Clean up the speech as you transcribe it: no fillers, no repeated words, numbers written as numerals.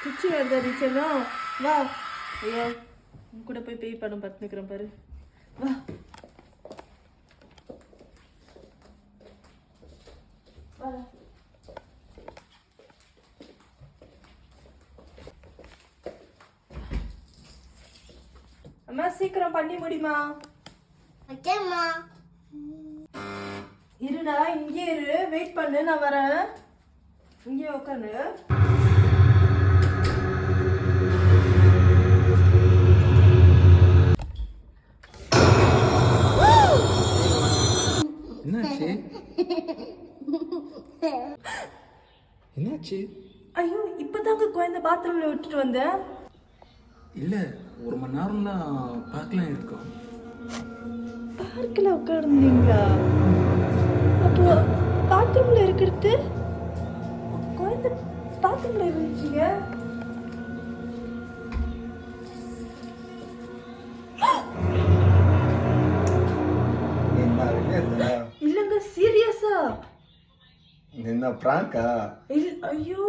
குச்சி வருதா டீச்சரும் வா. ஐயோ உன் கூட போய் பேய் படம் பார்த்துக்கிறேன் பாரு. வா வா. அம்மா சீக்கிரம் பண்ணி முடியுமா? ஓகேம்மா. இருடா இங்கே இரு, வெயிட் பண்ணு, நான் வரேன். இங்கே உட்காந்து. என்னாச்சு? என்னாச்சு? ஐயோ இப்பதாங்க குழந்தை பாத்ரூம்ல விட்டுட்டு வந்தேன். இல்ல, 1 மணி நேரம் தான் பார்க்கலாம் இருக்கோம். பார்க்கல உட்கார்ந்தீங்களா? அப்போ பாத்ரூம்ல இருக்கிறது குழந்தை பாத்ரூம்ல இருந்துச்சுங்க. இல்லங்க சீரியஸா? என்ன பிராங்கா? ஐயோ